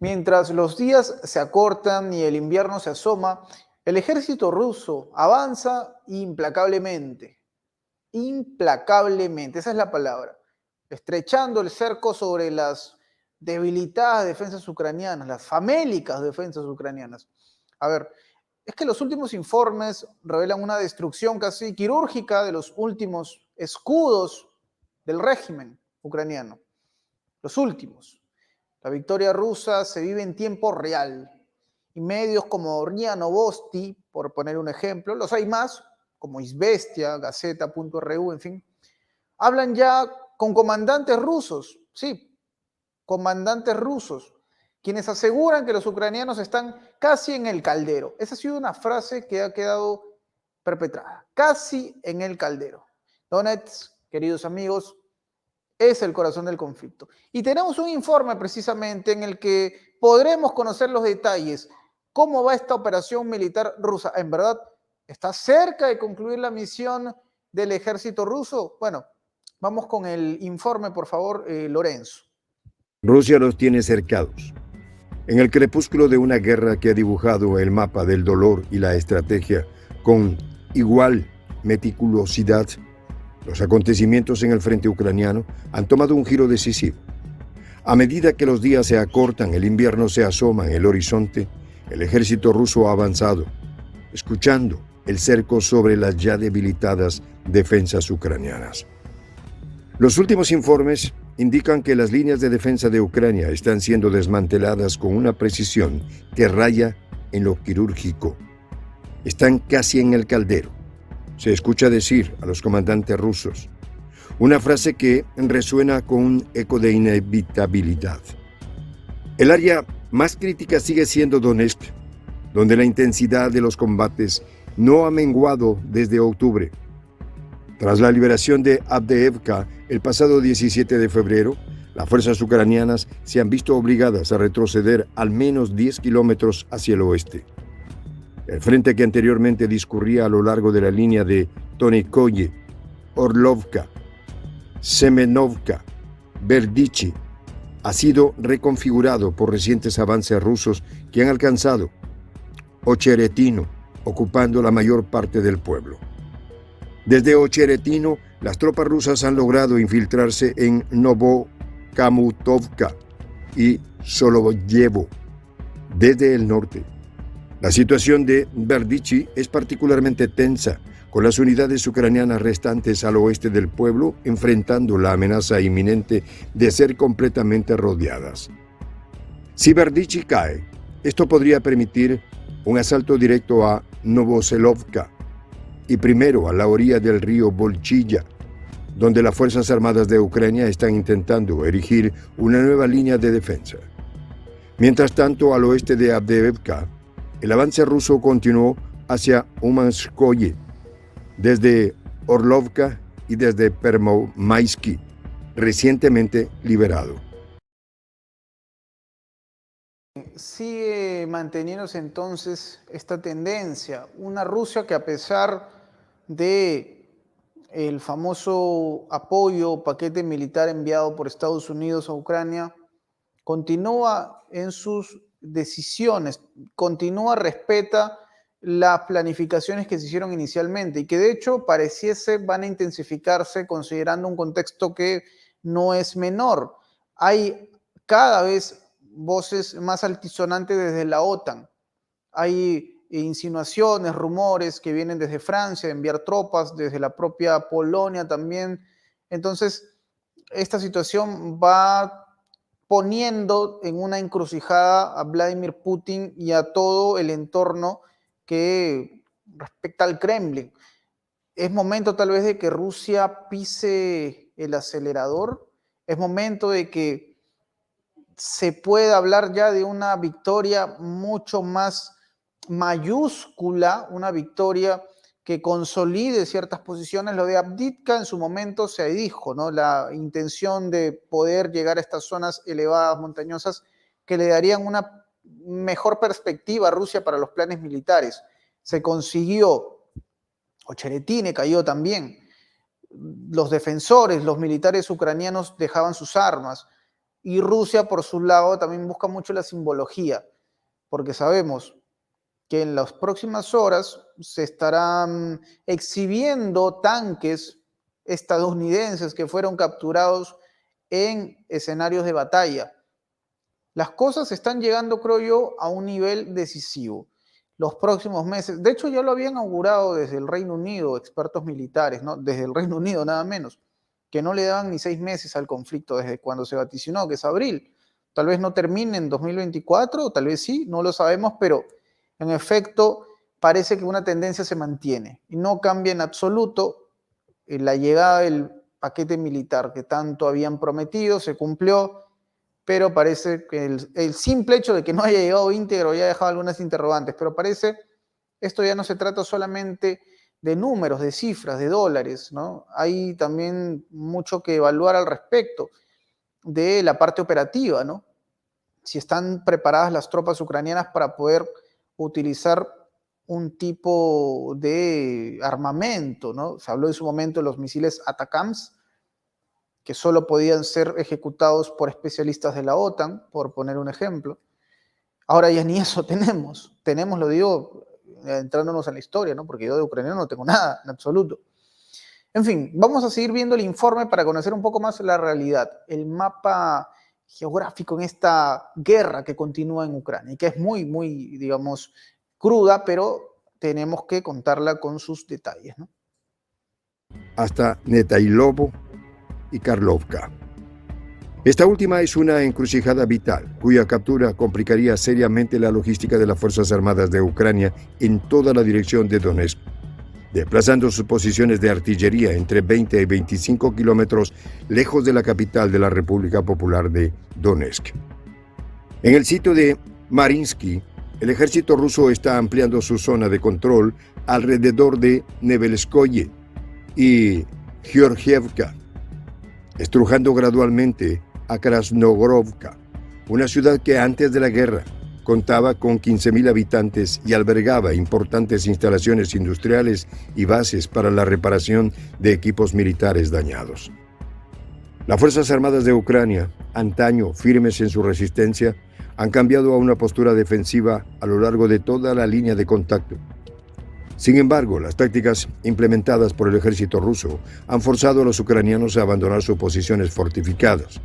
Mientras los días se acortan y el invierno se asoma, el ejército ruso avanza implacablemente. Implacablemente, esa es la palabra. Estrechando el cerco sobre las debilitadas defensas ucranianas, las famélicas defensas ucranianas. A ver, es que los últimos informes revelan una destrucción casi quirúrgica de los últimos escudos del régimen ucraniano. Los últimos. La victoria rusa se vive en tiempo real. Y medios como RIA Novosti, por poner un ejemplo, los hay más, como Izvestia, Gaceta.ru, en fin, hablan ya con comandantes rusos, sí, comandantes rusos, quienes aseguran que los ucranianos están casi en el caldero. Esa ha sido una frase que ha quedado perpetrada, casi en el caldero. Donetsk, queridos amigos, es el corazón del conflicto. Y tenemos un informe precisamente en el que podremos conocer los detalles. ¿Cómo va esta operación militar rusa? ¿En verdad está cerca de concluir la misión del ejército ruso? Bueno, vamos con el informe, por favor, Lorenzo. Rusia los tiene cercados. En el crepúsculo de una guerra que ha dibujado el mapa del dolor y la estrategia con igual meticulosidad, los acontecimientos en el frente ucraniano han tomado un giro decisivo. A medida que los días se acortan, el invierno se asoma en el horizonte, el ejército ruso ha avanzado, escuchando el cerco sobre las ya debilitadas defensas ucranianas. Los últimos informes indican que las líneas de defensa de Ucrania están siendo desmanteladas con una precisión que raya en lo quirúrgico. Están casi en el caldero. Se escucha decir a los comandantes rusos, una frase que resuena con un eco de inevitabilidad. El área más crítica sigue siendo Donetsk, donde la intensidad de los combates no ha menguado desde octubre. Tras la liberación de Avdiivka el pasado 17 de febrero, las fuerzas ucranianas se han visto obligadas a retroceder al menos 10 kilómetros hacia el oeste. El frente que anteriormente discurría a lo largo de la línea de Tonikoye, Orlovka, Semenovka, Berdichi, ha sido reconfigurado por recientes avances rusos que han alcanzado Ocheretino, ocupando la mayor parte del pueblo. Desde Ocheretino, las tropas rusas han logrado infiltrarse en Novokamutovka y Solovoyevo, desde el norte. La situación de Berdichi es particularmente tensa, con las unidades ucranianas restantes al oeste del pueblo enfrentando la amenaza inminente de ser completamente rodeadas. Si Berdichi cae, esto podría permitir un asalto directo a Novoselovka y primero a la orilla del río Volchilla, donde las Fuerzas Armadas de Ucrania están intentando erigir una nueva línea de defensa. Mientras tanto, al oeste de Avdiivka, el avance ruso continuó hacia Umanskoye, desde Orlovka y desde Permomaisky, recientemente liberado. Sigue manteniéndose entonces esta tendencia, una Rusia que a pesar de el famoso apoyo, paquete militar enviado por Estados Unidos a Ucrania, continúa en sus decisiones, respeta las planificaciones que se hicieron inicialmente y que de hecho pareciese van a intensificarse considerando un contexto que no es menor. Hay cada vez voces más altisonantes desde la OTAN. Hay insinuaciones, rumores que vienen desde Francia, de enviar tropas, desde la propia Polonia también. Entonces, esta situación va poniendo en una encrucijada a Vladimir Putin y a todo el entorno que respecta al Kremlin. Es momento tal vez de que Rusia pise el acelerador, es momento de que se pueda hablar ya de una victoria mucho más mayúscula, una victoria que consolide ciertas posiciones. Lo de Avdiivka en su momento se dijo, ¿no? La intención de poder llegar a estas zonas elevadas, montañosas, que le darían una mejor perspectiva a Rusia para los planes militares. Se consiguió. Ocheretine cayó también. Los defensores, los militares ucranianos dejaban sus armas. Y Rusia, por su lado, también busca mucho la simbología, porque sabemos que en las próximas horas se estarán exhibiendo tanques estadounidenses que fueron capturados en escenarios de batalla. Las cosas están llegando, creo yo, a un nivel decisivo. Los próximos meses, de hecho ya lo habían augurado desde el Reino Unido, expertos militares, ¿no? Desde el Reino Unido nada menos, que no le daban ni 6 meses al conflicto desde cuando se vaticinó, que es abril. Tal vez no termine en 2024, o tal vez sí, no lo sabemos, pero en efecto parece que una tendencia se mantiene y no cambia en absoluto. La llegada del paquete militar que tanto habían prometido se cumplió, pero parece que el simple hecho de que no haya llegado íntegro ya ha dejado algunas interrogantes, pero parece esto ya no se trata solamente de números, de cifras, de dólares, ¿no? Hay también mucho que evaluar al respecto de la parte operativa, ¿no? Si están preparadas las tropas ucranianas para poder utilizar un tipo de armamento, ¿no? Se habló en su momento de los misiles ATACMS, que solo podían ser ejecutados por especialistas de la OTAN, por poner un ejemplo. Ahora ya ni eso tenemos. Tenemos, lo digo, entrándonos en la historia, ¿no? Porque yo de ucraniano no tengo nada, en absoluto. En fin, vamos a seguir viendo el informe para conocer un poco más la realidad, el mapa geográfico en esta guerra que continúa en Ucrania y que es muy, muy, digamos, cruda, pero tenemos que contarla con sus detalles, ¿no? Hasta Netailovo y Karlovka. Esta última es una encrucijada vital, cuya captura complicaría seriamente la logística de las Fuerzas Armadas de Ucrania en toda la dirección de Donetsk, desplazando sus posiciones de artillería entre 20 y 25 kilómetros lejos de la capital de la República Popular de Donetsk. En el sitio de Mariinsky, el ejército ruso está ampliando su zona de control alrededor de Nevelskoye y Georgievka, estrujando gradualmente a Krasnogorovka, una ciudad que antes de la guerra contaba con 15.000 habitantes y albergaba importantes instalaciones industriales y bases para la reparación de equipos militares dañados. Las Fuerzas Armadas de Ucrania, antaño firmes en su resistencia, han cambiado a una postura defensiva a lo largo de toda la línea de contacto. Sin embargo, las tácticas implementadas por el ejército ruso han forzado a los ucranianos a abandonar sus posiciones fortificadas,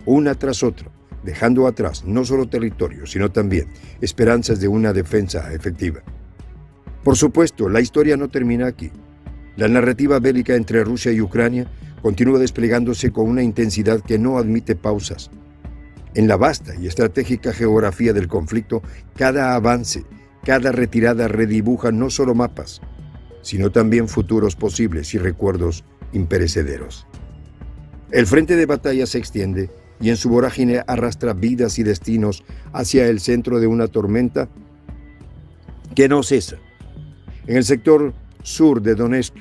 una tras otra, dejando atrás no solo territorio, sino también esperanzas de una defensa efectiva. Por supuesto, la historia no termina aquí. La narrativa bélica entre Rusia y Ucrania continúa desplegándose con una intensidad que no admite pausas. En la vasta y estratégica geografía del conflicto, cada avance, cada retirada redibuja no solo mapas, sino también futuros posibles y recuerdos imperecederos. El frente de batalla se extiende y en su vorágine arrastra vidas y destinos hacia el centro de una tormenta que no cesa. En el sector sur de Donetsk,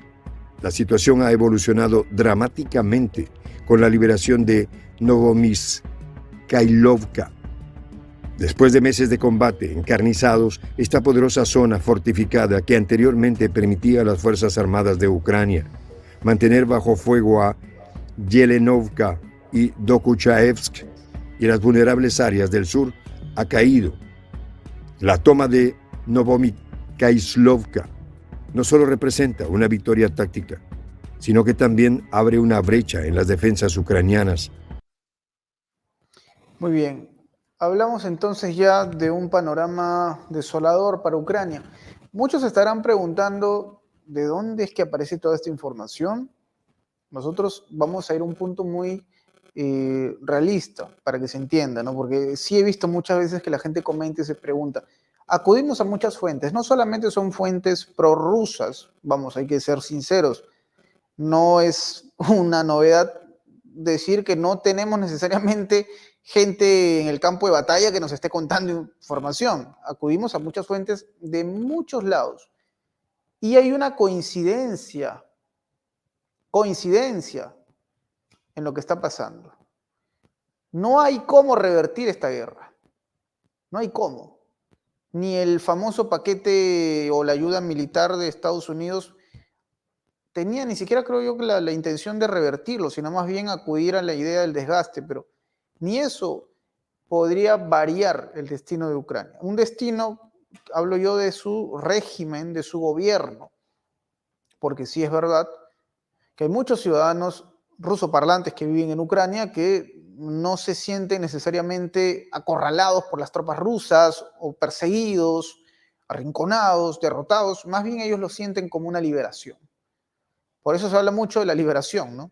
la situación ha evolucionado dramáticamente con la liberación de Novomyskailovka. Después de meses de combate encarnizados, esta poderosa zona fortificada que anteriormente permitía a las Fuerzas Armadas de Ucrania mantener bajo fuego a Yelenovka y Dokuchaevsk y las vulnerables áreas del sur, ha caído. La toma de Novomyskailovka no solo representa una victoria táctica, sino que también abre una brecha en las defensas ucranianas. Muy bien, hablamos entonces ya de un panorama desolador para Ucrania. Muchos estarán preguntando de dónde es que aparece toda esta información. Nosotros vamos a ir a un punto muy realista para que se entienda, ¿no? Porque sí he visto muchas veces que la gente comenta y se pregunta. Acudimos a muchas fuentes, no solamente son fuentes prorrusas, vamos, hay que ser sinceros. No es una novedad decir que no tenemos necesariamente gente en el campo de batalla que nos esté contando información. Acudimos a muchas fuentes de muchos lados. Y hay una coincidencia en lo que está pasando. No hay cómo revertir esta guerra. No hay cómo. Ni el famoso paquete o la ayuda militar de Estados Unidos tenía ni siquiera, creo yo, la intención de revertirlo, sino más bien acudir a la idea del desgaste, pero Ni eso podría variar el destino de Ucrania. Un destino, hablo yo de su régimen, de su gobierno, porque sí es verdad que hay muchos ciudadanos rusoparlantes que viven en Ucrania que no se sienten necesariamente acorralados por las tropas rusas o perseguidos, arrinconados, derrotados, más bien ellos lo sienten como una liberación. Por eso se habla mucho de la liberación, ¿no?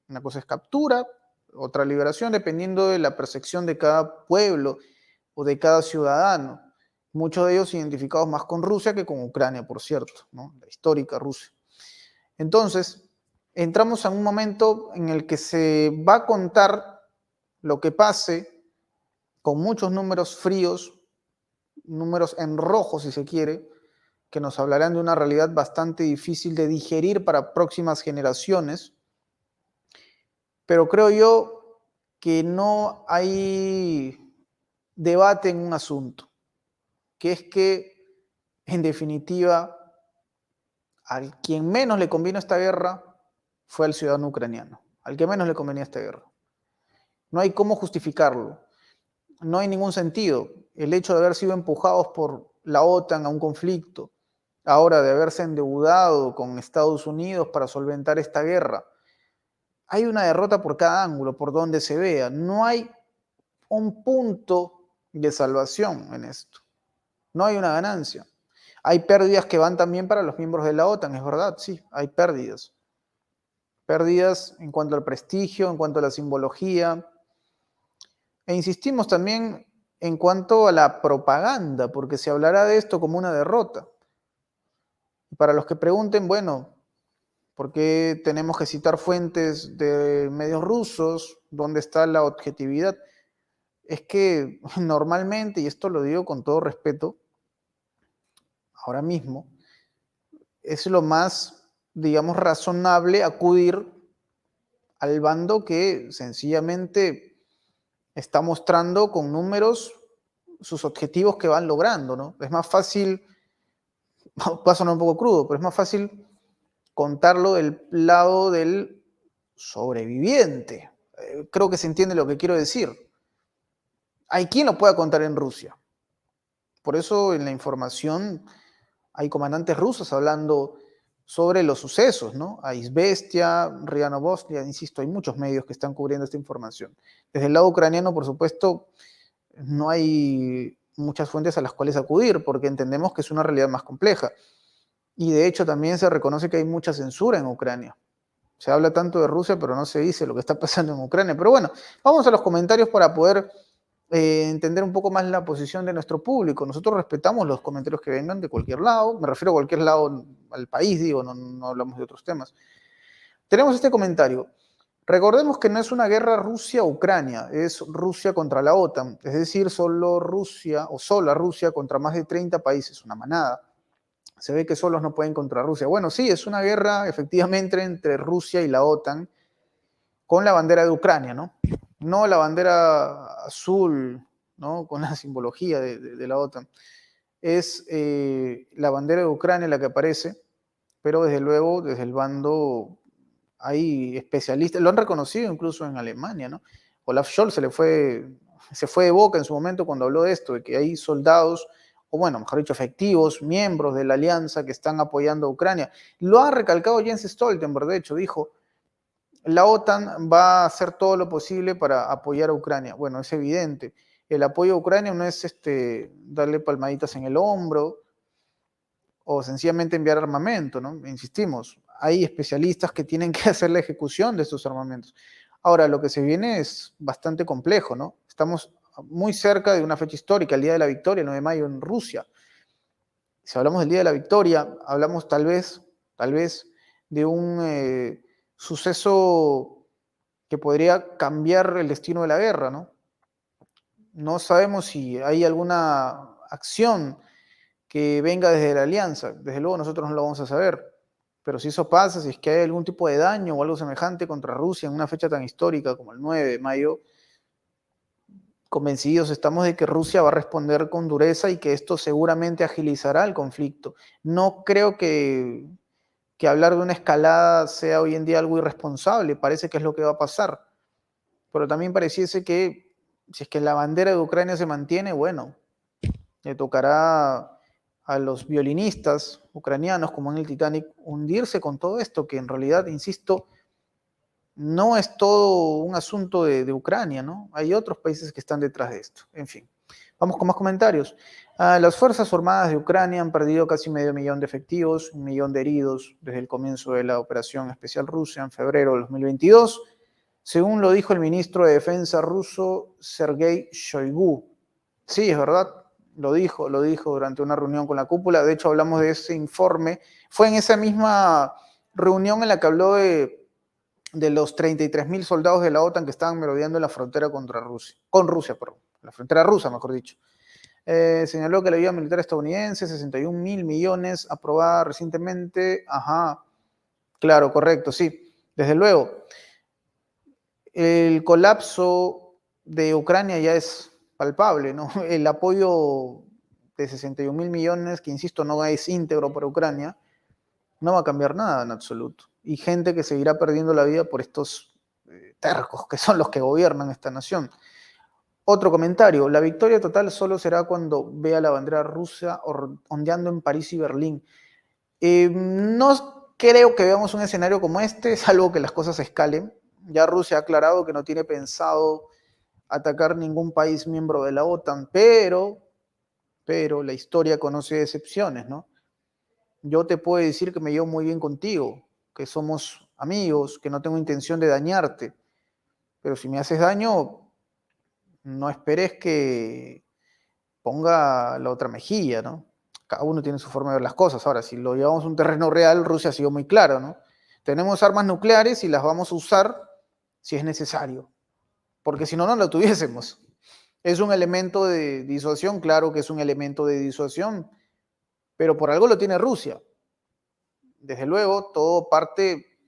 Una cosa es captura, otra liberación, dependiendo de la percepción de cada pueblo o de cada ciudadano. Muchos de ellos identificados más con Rusia que con Ucrania, por cierto, ¿no? La histórica Rusia. Entonces, entramos en un momento en el que se va a contar lo que pase con muchos números fríos, números en rojo, si se quiere, que nos hablarán de una realidad bastante difícil de digerir para próximas generaciones. Pero creo yo que no hay debate en un asunto, que es que, en definitiva, a quien menos le convino esta guerra fue al ciudadano ucraniano, al que menos le convenía esta guerra. No hay cómo justificarlo, no hay ningún sentido. El hecho de haber sido empujados por la OTAN a un conflicto, ahora de haberse endeudado con Estados Unidos para solventar esta guerra, hay una derrota por cada ángulo, por donde se vea. No hay un punto de salvación en esto. No hay una ganancia. Hay pérdidas que van también para los miembros de la OTAN, es verdad, sí, hay pérdidas. Pérdidas en cuanto al prestigio, en cuanto a la simbología. E insistimos también en cuanto a la propaganda, porque se hablará de esto como una derrota. Y para los que pregunten, bueno, ¿por qué tenemos que citar fuentes de medios rusos? ¿Dónde está la objetividad? Es que normalmente, y esto lo digo con todo respeto, ahora mismo, es lo más, digamos, razonable acudir al bando que sencillamente está mostrando con números sus objetivos que van logrando, ¿no? Es más fácil, va a sonar un poco crudo, pero es más fácil contarlo del lado del sobreviviente. Creo que se entiende lo que quiero decir. Hay quien lo pueda contar en Rusia. Por eso en la información hay comandantes rusos hablando sobre los sucesos, ¿no? A Izvestia, RIA Novosti, insisto, hay muchos medios que están cubriendo esta información. Desde el lado ucraniano, por supuesto, no hay muchas fuentes a las cuales acudir, porque entendemos que es una realidad más compleja. Y de hecho también se reconoce que hay mucha censura en Ucrania. Se habla tanto de Rusia, pero no se dice lo que está pasando en Ucrania. Pero bueno, vamos a los comentarios para poder entender un poco más la posición de nuestro público. Nosotros respetamos los comentarios que vengan de cualquier lado, me refiero a cualquier lado al país, digo, no hablamos de otros temas. Tenemos este comentario. Recordemos que no es una guerra Rusia-Ucrania, es Rusia contra la OTAN, es decir, solo Rusia o sola Rusia contra más de 30 países, una manada. Se ve que solos no pueden contra Rusia. Bueno, sí, es una guerra efectivamente entre Rusia y la OTAN con la bandera de Ucrania, ¿no? No la bandera azul, ¿no? Con la simbología de la OTAN. Es la bandera de Ucrania la que aparece, pero desde luego, desde el bando hay especialistas, lo han reconocido incluso en Alemania, ¿no? Olaf Scholz se fue de boca en su momento cuando habló de esto, de que hay soldados, o bueno, mejor dicho, efectivos, miembros de la alianza que están apoyando a Ucrania. Lo ha recalcado Jens Stoltenberg, de hecho, dijo, la OTAN va a hacer todo lo posible para apoyar a Ucrania. Bueno, es evidente. El apoyo a Ucrania no es darle palmaditas en el hombro o sencillamente enviar armamento, ¿no? Insistimos, hay especialistas que tienen que hacer la ejecución de estos armamentos. Ahora, lo que se viene es bastante complejo, ¿no? Estamos muy cerca de una fecha histórica, el Día de la Victoria, el 9 de mayo en Rusia. Si hablamos del Día de la Victoria, hablamos tal vez de un suceso que podría cambiar el destino de la guerra, ¿no? No sabemos si hay alguna acción que venga desde la alianza. Desde luego nosotros no lo vamos a saber. Pero si eso pasa, si es que hay algún tipo de daño o algo semejante contra Rusia en una fecha tan histórica como el 9 de mayo, convencidos estamos de que Rusia va a responder con dureza y que esto seguramente agilizará el conflicto. No creo que hablar de una escalada sea hoy en día algo irresponsable, parece que es lo que va a pasar. pero también pareciese que si es que la bandera de Ucrania se mantiene, bueno, le tocará a los violinistas ucranianos, como en el Titanic, hundirse con todo esto, que en realidad, insisto, no es todo un asunto de Ucrania, ¿no? Hay otros países que están detrás de esto. En fin, vamos con más comentarios. Las Fuerzas Armadas de Ucrania han perdido casi 500.000 de efectivos, 1.000.000 de heridos desde el comienzo de la operación especial rusa en febrero de 2022, según lo dijo el ministro de Defensa ruso, Sergei Shoigu. Sí, es verdad, lo dijo durante una reunión con la cúpula. De hecho, hablamos de ese informe. Fue en esa misma reunión en la que habló de los 33.000 soldados de la OTAN que estaban merodeando en la frontera con Rusia, la frontera rusa, mejor dicho. Señaló que la ayuda militar estadounidense, 61.000 millones, aprobada recientemente. Ajá, claro, correcto, sí, desde luego. El colapso de Ucrania ya es palpable, ¿no? El apoyo de 61.000 millones, que insisto, no es íntegro para Ucrania, no va a cambiar nada en absoluto. Y gente que seguirá perdiendo la vida por estos tercos, que son los que gobiernan esta nación. Otro comentario, la victoria total solo será cuando vea la bandera rusa ondeando en París y Berlín. No creo que veamos un escenario como este, salvo que las cosas escalen. Ya Rusia ha aclarado que no tiene pensado atacar ningún país miembro de la OTAN, pero la historia conoce excepciones, ¿no? Yo te puedo decir que me llevo muy bien contigo, que somos amigos, que no tengo intención de dañarte, pero si me haces daño, no esperes que ponga la otra mejilla, ¿no? Cada uno tiene su forma de ver las cosas. Ahora, si lo llevamos a un terreno real, Rusia ha sido muy claro, ¿no? Tenemos armas nucleares y las vamos a usar si es necesario, porque si no, no lo tuviésemos. ¿Es un elemento de disuasión? Claro que es un elemento de disuasión, pero por algo lo tiene Rusia. Desde luego, todo parte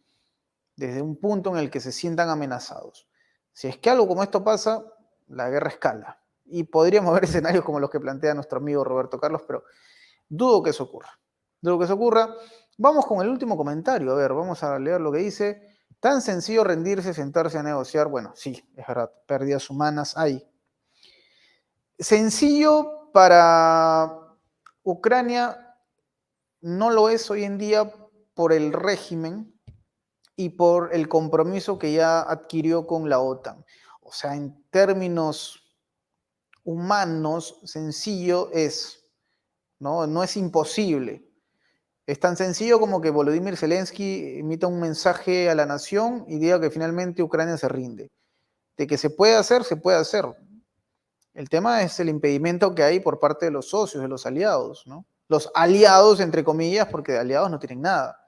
desde un punto en el que se sientan amenazados. Si es que algo como esto pasa, la guerra escala. Y podríamos ver escenarios como los que plantea nuestro amigo Roberto Carlos, pero dudo que eso ocurra. Dudo que eso ocurra. Vamos con el último comentario. A ver, vamos a leer lo que dice. Tan sencillo rendirse, sentarse a negociar. Bueno, sí, es verdad, pérdidas humanas hay. Sencillo para Ucrania no lo es hoy en día por el régimen y por el compromiso que ya adquirió con la OTAN. O sea, en términos humanos, sencillo es, ¿no? No es imposible. Es tan sencillo como que Volodymyr Zelensky emita un mensaje a la nación y diga que finalmente Ucrania se rinde. De que se puede hacer, se puede hacer. El tema es el impedimento que hay por parte de los socios, de los aliados, ¿no? Los aliados, entre comillas, porque de aliados no tienen nada.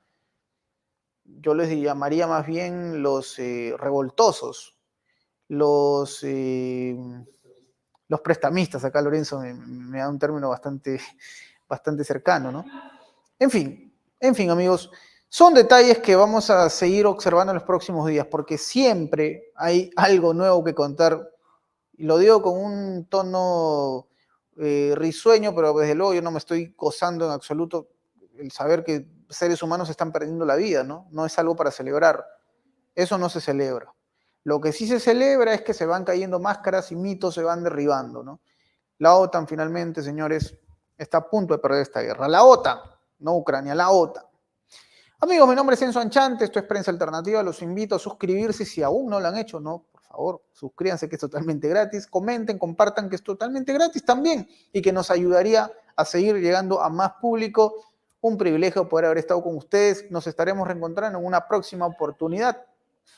Yo les llamaría más bien los revoltosos, los prestamistas. Acá Lorenzo me da un término bastante cercano, ¿no? En fin, amigos, son detalles que vamos a seguir observando en los próximos días, porque siempre hay algo nuevo que contar. Y lo digo con un tono risueño, pero desde luego yo no me estoy gozando en absoluto el saber que seres humanos están perdiendo la vida, ¿no? No es algo para celebrar. Eso no se celebra. Lo que sí se celebra es que se van cayendo máscaras y mitos se van derribando, ¿no? La OTAN finalmente, señores, está a punto de perder esta guerra. La OTAN, no Ucrania, la OTAN. Amigos, mi nombre es Enzo Anchante, esto es Prensa Alternativa, los invito a suscribirse si aún no lo han hecho, ¿no? Por favor, suscríbanse que es totalmente gratis, comenten, compartan que es totalmente gratis también y que nos ayudaría a seguir llegando a más público. Un privilegio poder haber estado con ustedes, nos estaremos reencontrando en una próxima oportunidad.